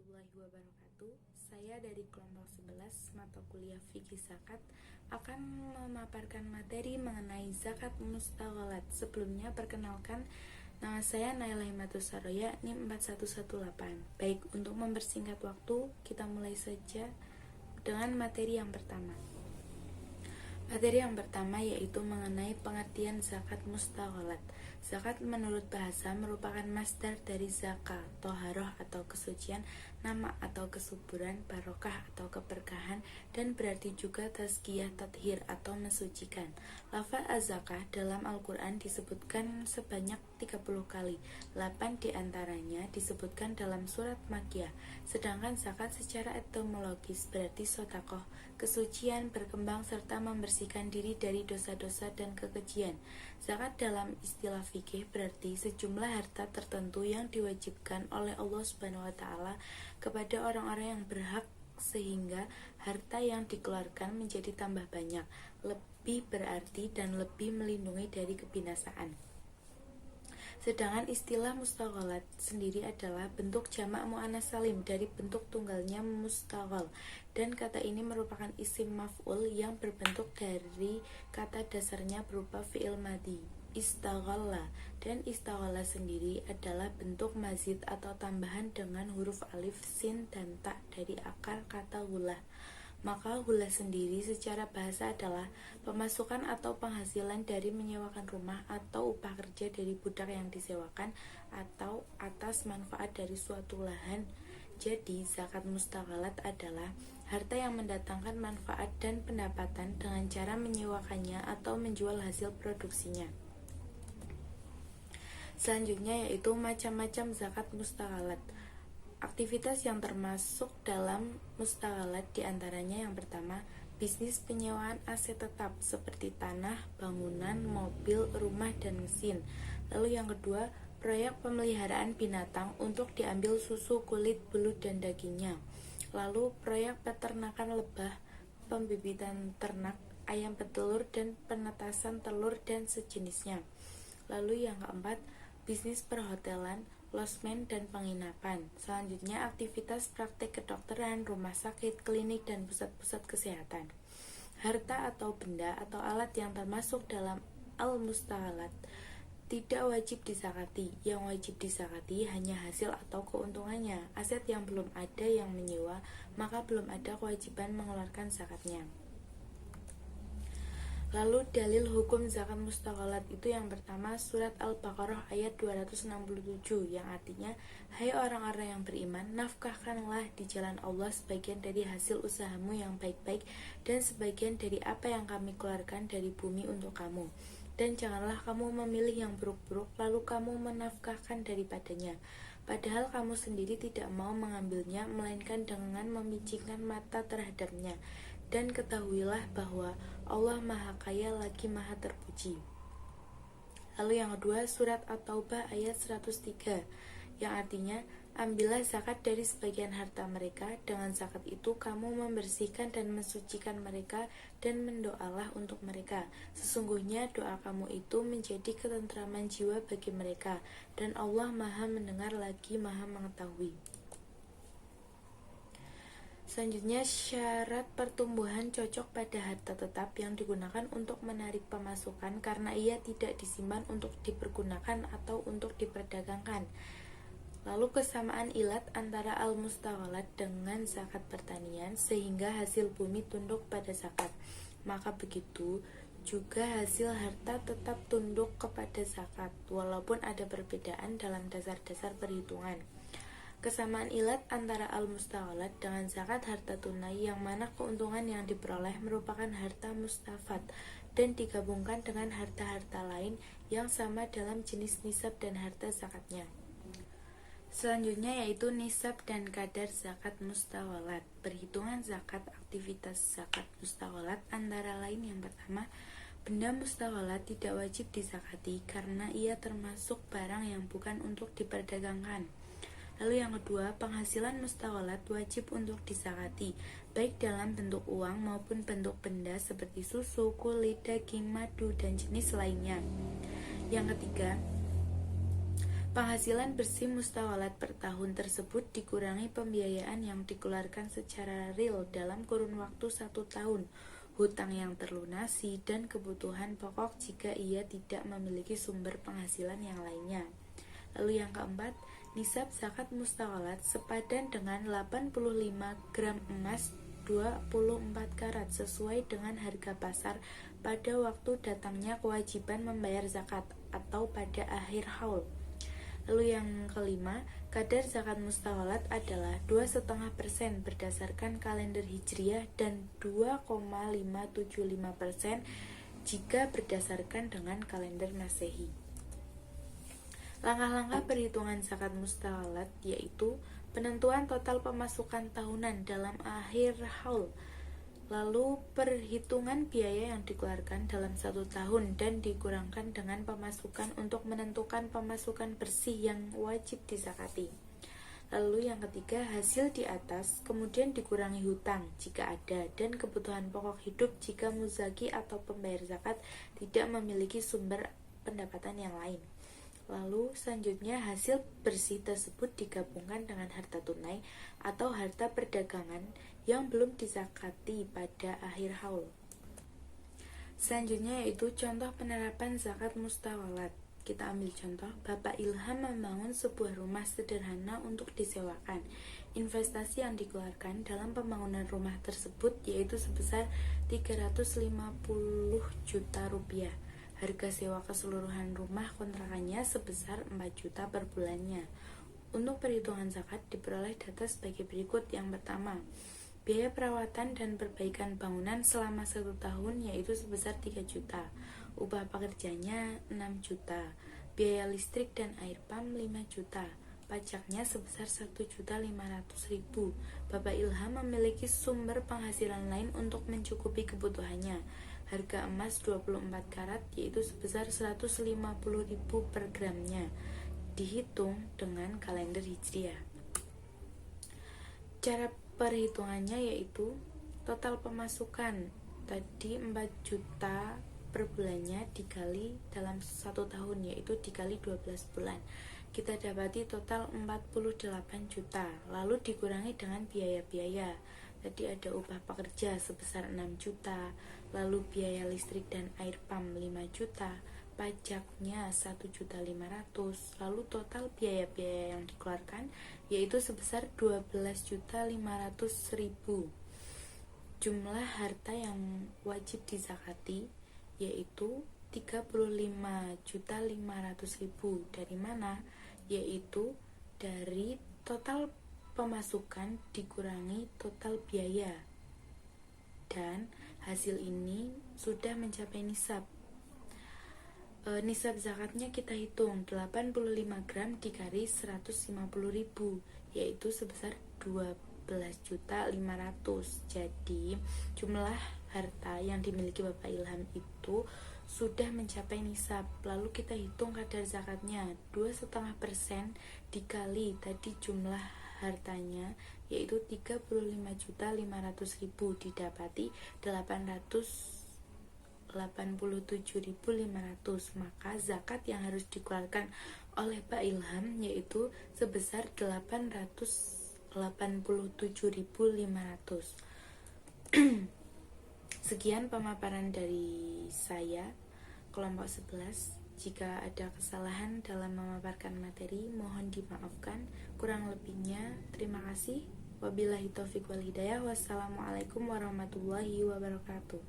warahmatullahi wabarakatuh. Saya dari kelompok 11 mata kuliah Fikih Zakat akan memaparkan materi mengenai zakat mustaghalat. Sebelumnya perkenalkan, nama saya Naila Himatus Saroya, NIM 4118. Baik, untuk mempersingkat waktu, kita mulai saja dengan materi yang pertama. Materi yang pertama yaitu mengenai pengertian zakat mustaghalat. Zakat menurut bahasa merupakan masdar dari zaka, toharoh atau kesucian, nama atau kesuburan, barokah atau keberkahan, dan berarti juga tazkiyah, tathir atau mensucikan. Lafaz az-zakah dalam Al-Quran disebutkan sebanyak 30 kali, 8 diantaranya disebutkan dalam surat Makkiyah, sedangkan zakat secara etimologis berarti sodakoh, kesucian, berkembang, serta membersihkan diri dari dosa-dosa dan kekejian. Zakat dalam istilah fikih berarti sejumlah harta tertentu yang diwajibkan oleh Allah Subhanahu wa taala kepada orang-orang yang berhak, sehingga harta yang dikeluarkan menjadi tambah banyak, lebih berarti dan lebih melindungi dari kebinasaan. Sedangkan istilah mustaghalat sendiri adalah bentuk jamak muannats salim dari bentuk tunggalnya mustaghal, dan kata ini merupakan isim maf'ul yang berbentuk dari kata dasarnya berupa fi'il madhi istaghalla, dan istaghalla sendiri adalah bentuk mazid atau tambahan dengan huruf alif, sin, dan ta dari akar kata hulah. Maka hulah sendiri secara bahasa adalah pemasukan atau penghasilan dari menyewakan rumah atau upah kerja dari budak yang disewakan atau atas manfaat dari suatu lahan. Jadi zakat mustaghalat adalah harta yang mendatangkan manfaat dan pendapatan dengan cara menyewakannya atau menjual hasil produksinya. Selanjutnya yaitu macam-macam zakat mustaghalat. Aktivitas yang termasuk dalam mustaghalat diantaranya yang pertama, bisnis penyewaan aset tetap seperti tanah, bangunan, mobil, rumah, dan mesin. Lalu yang kedua, proyek pemeliharaan binatang untuk diambil susu, kulit, belut, dan dagingnya. Lalu proyek peternakan lebah, pembibitan ternak, ayam petelur, dan penetasan telur dan sejenisnya. Lalu yang keempat, bisnis perhotelan, losmen, dan penginapan. Selanjutnya aktivitas praktek kedokteran, rumah sakit, klinik, dan pusat-pusat kesehatan. Harta atau benda atau alat yang termasuk dalam al-mustaghalat tidak wajib disakati. Yang wajib disakati hanya hasil atau keuntungannya. Aset yang belum ada yang menyewa, maka belum ada kewajiban mengeluarkan zakatnya. Lalu dalil hukum zakat mustaghalat itu yang pertama surat Al-Baqarah ayat 267 yang artinya, hai orang-orang yang beriman, nafkahkanlah di jalan Allah sebagian dari hasil usahamu yang baik-baik dan sebagian dari apa yang kami keluarkan dari bumi untuk kamu, dan janganlah kamu memilih yang buruk-buruk lalu kamu menafkahkan daripadanya, padahal kamu sendiri tidak mau mengambilnya melainkan dengan memicingkan mata terhadapnya. Dan ketahuilah bahwa Allah Maha Kaya lagi Maha Terpuji. Lalu yang kedua surat At-Taubah ayat 103 yang artinya, ambillah zakat dari sebagian harta mereka, dengan zakat itu kamu membersihkan dan mensucikan mereka, dan mendoalah untuk mereka. Sesungguhnya doa kamu itu menjadi ketentraman jiwa bagi mereka, dan Allah Maha mendengar lagi Maha mengetahui. Selanjutnya, syarat pertumbuhan cocok pada harta tetap yang digunakan untuk menarik pemasukan karena ia tidak disimpan untuk dipergunakan atau untuk diperdagangkan. Lalu kesamaan ilat antara al-mustaghalat dengan zakat pertanian sehingga hasil bumi tunduk pada zakat. Maka begitu juga hasil harta tetap tunduk kepada zakat, walaupun ada perbedaan dalam dasar-dasar perhitungan. Kesamaan ilat antara al-mustaghalat dengan zakat harta tunai yang mana keuntungan yang diperoleh merupakan harta mustafad dan digabungkan dengan harta-harta lain yang sama dalam jenis nisab dan harta zakatnya. Selanjutnya yaitu nisab dan kadar zakat mustaghalat. Perhitungan zakat aktivitas zakat mustaghalat antara lain yang pertama, benda mustaghalat tidak wajib dizakati karena ia termasuk barang yang bukan untuk diperdagangkan. Lalu yang kedua, penghasilan mustaghalat wajib untuk dizakati, baik dalam bentuk uang maupun bentuk benda seperti susu, kulit, daging, madu, dan jenis lainnya. Yang ketiga, Penghasilan bersih mustawalat per tahun tersebut dikurangi pembiayaan yang dikeluarkan secara real dalam kurun waktu 1 tahun, hutang yang terlunasi, dan kebutuhan pokok jika ia tidak memiliki sumber penghasilan yang lainnya. Lalu yang keempat, nisab zakat mustawalat sepadan dengan 85 gram emas 24 karat sesuai dengan harga pasar pada waktu datangnya kewajiban membayar zakat atau pada akhir haul. Lalu yang kelima, kadar zakat mustawalat adalah 2,5% berdasarkan kalender hijriah dan 2,575% jika berdasarkan dengan kalender masehi. Langkah-langkah perhitungan zakat mustawalat yaitu penentuan total pemasukan tahunan dalam akhir haul, lalu perhitungan biaya yang dikeluarkan dalam 1 tahun dan dikurangkan dengan pemasukan untuk menentukan pemasukan bersih yang wajib dizakati. Lalu yang ketiga, hasil di atas kemudian dikurangi hutang jika ada dan kebutuhan pokok hidup jika muzaki atau pembayar zakat tidak memiliki sumber pendapatan yang lain. Lalu selanjutnya hasil bersih tersebut digabungkan dengan harta tunai atau harta perdagangan yang belum dizakati pada akhir haul. Selanjutnya yaitu contoh penerapan zakat mustawalat. Kita ambil contoh, Bapak Ilham membangun sebuah rumah sederhana untuk disewakan. Investasi yang dikeluarkan dalam pembangunan rumah tersebut yaitu sebesar 350 juta rupiah. Harga sewa keseluruhan rumah kontrakannya sebesar 4 juta per bulannya. Untuk perhitungan zakat diperoleh data sebagai berikut. Yang pertama, biaya perawatan dan perbaikan bangunan selama 1 tahun yaitu sebesar 3 juta. Upah pekerjanya 6 juta. Biaya listrik dan air pam 5 juta. Pajaknya sebesar 1.500.000. Bapak Ilham memiliki sumber penghasilan lain untuk mencukupi kebutuhannya. Harga emas 24 karat yaitu sebesar 150.000 per gramnya, dihitung dengan kalender hijriah. Cara perhitungannya yaitu total pemasukan tadi 4 juta per bulannya dikali dalam 1 tahun yaitu dikali 12 bulan. Kita dapati total 48 juta, lalu dikurangi dengan biaya-biaya. Tadi ada upah pekerja sebesar 6 juta, lalu biaya listrik dan air pam 5 juta, pajaknya 1.500.000, lalu total biaya-biaya yang dikeluarkan yaitu sebesar 12.500.000. Jumlah harta yang wajib dizakati yaitu 35.500.000. Dari mana? Yaitu dari total pemasukan dikurangi total biaya, dan hasil ini sudah mencapai nisab. Nisab zakatnya kita hitung 85 gram dikali 150.000 yaitu sebesar 12.500.000. Jadi jumlah harta yang dimiliki Bapak Ilham itu sudah mencapai nisab. Lalu kita hitung kadar zakatnya 2,5% dikali tadi jumlah hartanya yaitu 35.500.000 didapati 887.500. Maka zakat yang harus dikeluarkan oleh Pak Ilham yaitu sebesar 887.500. Sekian pemaparan dari saya, kelompok 11. Jika ada kesalahan dalam memaparkan materi, mohon dimaafkan. Kurang lebihnya, terima kasih. Wabillahi taufiq wal hidayah. Wassalamualaikum warahmatullahi wabarakatuh.